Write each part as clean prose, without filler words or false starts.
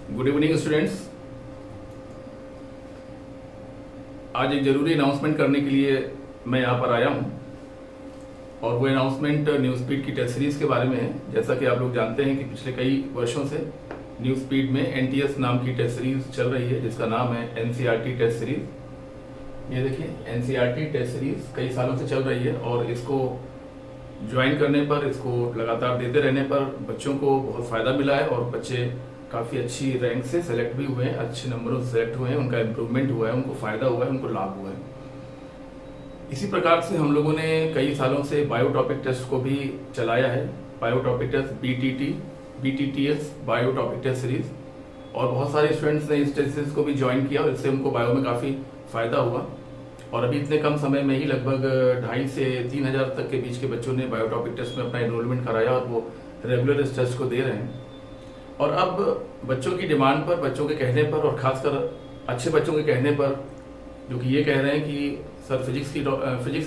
Good evening students. आज एक ज़रूरी अनाउंसमेंट करने के लिए मैं यहाँ पर आया हूँ और वो अनाउंसमेंट न्यूज़ स्पीड की टेस्ट सीरीज़ के बारे में है। जैसा कि आप लोग जानते हैं कि पिछले कई वर्षों से न्यूज़ स्पीड में एनटीएस नाम की टेस्ट सीरीज़ चल रही है, जिसका नाम है एनसीईआरटी टेस्ट सीरीज़। ये देखिए, एनसीईआरटी टेस्ट सीरीज़ कई सालों से चल रही है और इसको ज्वाइन करने पर, इसको लगातार देते रहने पर बच्चों को बहुत फ़ायदा मिला है और बच्चे काफ़ी अच्छी रैंक से सेलेक्ट भी हुए हैं, अच्छे नंबरों से सेलेक्ट हुए हैं, उनका इम्प्रूवमेंट हुआ है, उनको फ़ायदा हुआ है, उनको लाभ हुआ है। इसी प्रकार से हम लोगों ने कई सालों से बायोटॉपिक टेस्ट को भी चलाया है। बायोटॉपिक टेस्ट BTTS बायोटॉपिक टेस्ट सीरीज, और बहुत सारे स्टूडेंट्स ने इस टेस्ट सीरीज को भी ज्वाइन किया और इससे उनको बायो में काफ़ी फ़ायदा हुआ। और अभी इतने कम समय में ही लगभग 2,500 से 3,000 तक के बीच के बच्चों ने बायोटॉपिक टेस्ट में अपना एनरोलमेंट कराया और वो रेगुलर इस टेस्ट को दे रहे हैं। और अब बच्चों की डिमांड पर, बच्चों के कहने पर और ख़ासकर अच्छे बच्चों के कहने पर, जो कि ये कह रहे हैं कि सर फिजिक्स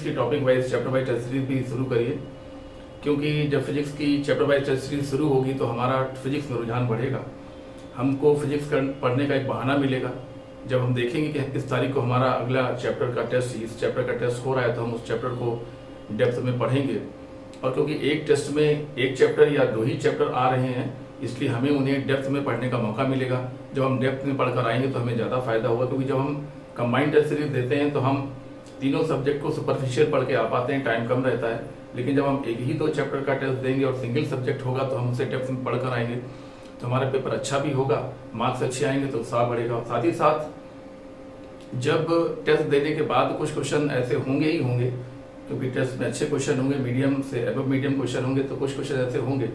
की topic wise chapter wise test series भी शुरू करिए, क्योंकि जब फिजिक्स की चैप्टर वाइज टेस्ट सीरीज शुरू होगी तो हमारा फिजिक्स में रुझान बढ़ेगा, हमको फिजिक्स पढ़ने का एक बहाना मिलेगा। जब हम देखेंगे कि इस तारीख को हमारा अगला चैप्टर का टेस्ट, इस चैप्टर का टेस्ट हो रहा है, तो हम उस चैप्टर को डेप्थ में पढ़ेंगे। और क्योंकि एक टेस्ट में एक चैप्टर या 2 ही चैप्टर आ रहे हैं, इसलिए हमें उन्हें डेप्थ में पढ़ने का मौका मिलेगा। जब हम डेप्थ में पढ़कर आएंगे तो हमें ज़्यादा फायदा होगा, क्योंकि जब हम कंबाइंड टेस्ट सीरीज देते हैं तो हम तीनों सब्जेक्ट को सुपरफिशियल पढ़ के आ पाते हैं, टाइम कम रहता है। लेकिन जब हम एक ही 2 चैप्टर का टेस्ट देंगे और सिंगल सब्जेक्ट होगा तो हम उसे डेप्थ में पढ़कर आएंगे तो हमारा पेपर अच्छा भी होगा, मार्क्स अच्छे आएंगे तो उत्साह बढ़ेगा। साथ ही साथ जब टेस्ट देने के बाद कुछ क्वेश्चन ऐसे होंगे ही होंगे, क्योंकि टेस्ट में अच्छे क्वेश्चन होंगे, मीडियम से एबव मीडियम क्वेश्चन होंगे, तो कुछ क्वेश्चन ऐसे होंगे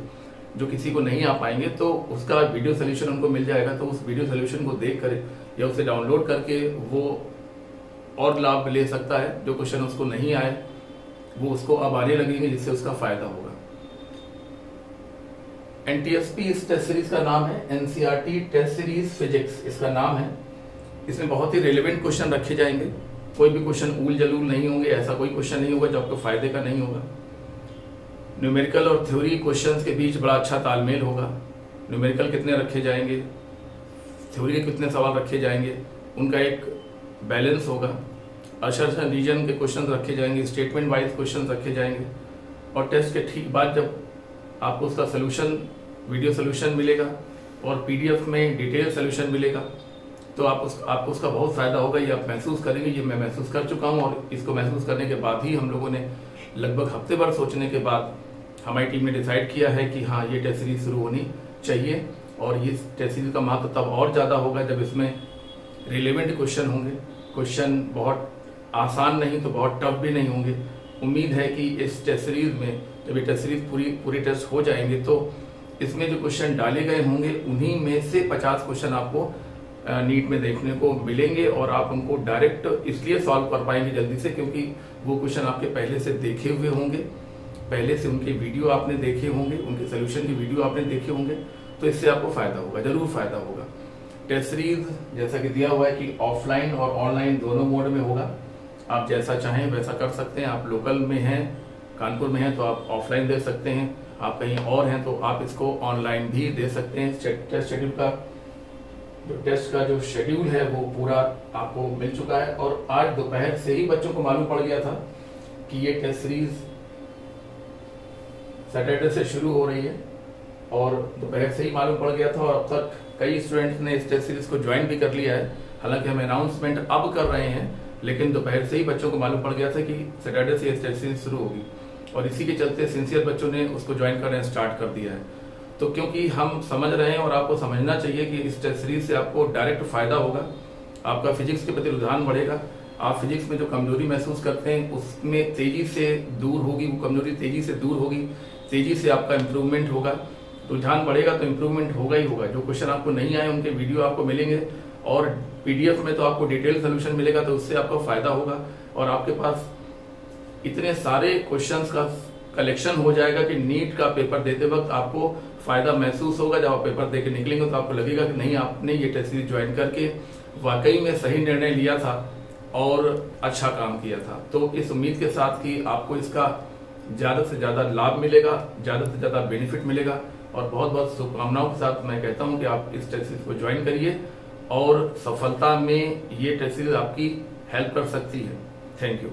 जो किसी को नहीं आ पाएंगे, तो उसका वीडियो सोल्यूशन उनको मिल जाएगा। तो उस वीडियो सोल्यूशन को देख कर या उसे डाउनलोड करके वो और लाभ ले सकता है। जो क्वेश्चन उसको नहीं आए वो उसको अब आने लगेंगे, जिससे उसका फायदा होगा। एनटीएसपी इस टेस्ट सीरीज का नाम है, एनसीईआरटी टेस्ट सीरीज फिजिक्स इसका नाम है। इसमें बहुत ही रेलेवेंट क्वेश्चन रखे जाएंगे, कोई भी क्वेश्चन ऊल जलूल नहीं होंगे, ऐसा कोई क्वेश्चन नहीं होगा जो आपको फायदे का नहीं होगा। न्यूमेरिकल और थ्योरी क्वेश्चंस के बीच बड़ा अच्छा तालमेल होगा। न्यूमेरिकल कितने रखे जाएंगे, थ्योरी के कितने सवाल रखे जाएंगे, उनका एक बैलेंस होगा। असर्शन रीजन के क्वेश्चन रखे जाएंगे, स्टेटमेंट वाइज क्वेश्चन रखे जाएंगे। और टेस्ट के ठीक बाद जब आपको उसका सोल्यूशन, वीडियो सोल्यूशन मिलेगा और PDF में डिटेल सोल्यूशन मिलेगा, तो आपको उसका बहुत फ़ायदा होगा। ये आप महसूस करेंगे, ये मैं महसूस कर चुका हूँ। और इसको महसूस करने के बाद ही हम लोगों ने लगभग हफ्ते भर सोचने के बाद हमारी टीम ने डिसाइड किया है कि हाँ, ये टेस्ट सीरीज शुरू होनी चाहिए। और ये टेस्ट सीरीज का महत्व तब और ज़्यादा होगा जब इसमें रिलेवेंट क्वेश्चन होंगे। क्वेश्चन बहुत आसान नहीं तो बहुत टफ भी नहीं होंगे। उम्मीद है कि इस टेस्ट सीरीज में जब ये टेस्ट सीरीज पूरी टेस्ट हो जाएंगे तो इसमें जो क्वेश्चन डाले गए होंगे उन्हीं में से 50 क्वेश्चन आपको नीट में देखने को मिलेंगे और आप उनको डायरेक्ट इसलिए सॉल्व कर पाएंगे जल्दी से, क्योंकि वो क्वेश्चन आपके पहले से देखे हुए होंगे, पहले से उनके वीडियो आपने देखे होंगे, उनके सोल्यूशन की वीडियो आपने देखे होंगे। तो इससे आपको फायदा होगा, जरूर फायदा होगा। टेस्ट सीरीज जैसा कि दिया हुआ है कि ऑफलाइन और ऑनलाइन दोनों मोड में होगा। आप जैसा चाहें वैसा कर सकते हैं। आप लोकल में हैं, कानपुर में हैं, तो आप ऑफलाइन दे सकते हैं। आप कहीं और हैं तो आप इसको ऑनलाइन भी दे सकते हैं। टेस्ट शेड्यूल का जो शेड्यूल है वो पूरा आपको मिल चुका है। और आज दोपहर से ही बच्चों को मालूम पड़ गया था कि ये टेस्ट सीरीज सैटरडे से शुरू हो रही है, और दोपहर से ही मालूम पड़ गया था। और अब तक कई स्टूडेंट्स ने इस टेस्ट सीरीज को ज्वाइन भी कर लिया है। हालांकि हम अनाउंसमेंट अब कर रहे हैं, लेकिन दोपहर से ही बच्चों को मालूम पड़ गया था कि सैटरडे से टेस्ट सीरीज शुरू होगी, और इसी के चलते सिंसियर बच्चों ने उसको ज्वाइन करना स्टार्ट कर दिया है। तो क्योंकि हम समझ रहे हैं और आपको समझना चाहिए कि इस टेस्ट सीरीज से आपको डायरेक्ट फायदा होगा, आपका फिजिक्स के प्रति रुझान बढ़ेगा। आप फिजिक्स में जो कमजोरी महसूस करते हैं उसमें तेजी से दूर होगी, वो कमजोरी तेजी से दूर होगी, तेजी से आपका इम्प्रूवमेंट होगा। रुझान बढ़ेगा तो इम्प्रूवमेंट होगा ही होगा। जो क्वेश्चन आपको नहीं आए उनके वीडियो आपको मिलेंगे, और PDF में तो आपको डिटेल सोल्यूशन मिलेगा, तो उससे आपको फायदा होगा। और आपके पास इतने सारे क्वेश्चंस का कलेक्शन हो जाएगा कि नीट का पेपर देते वक्त आपको फायदा महसूस होगा। जब आप पेपर देके निकलेंगे तो आपको लगेगा कि नहीं, आपने ये टेस्ट सीरीज ज्वाइन करके वाकई में सही निर्णय लिया था और अच्छा काम किया था। तो इस उम्मीद के साथ कि आपको इसका ज़्यादा से ज़्यादा लाभ मिलेगा, ज़्यादा से ज़्यादा बेनिफिट मिलेगा, और बहुत बहुत शुभकामनाओं के साथ मैं कहता हूं कि आप इस टेस्ट सीरीज को ज्वाइन करिए और सफलता में ये टेस्ट सीरीज आपकी हेल्प कर सकती है। Thank you.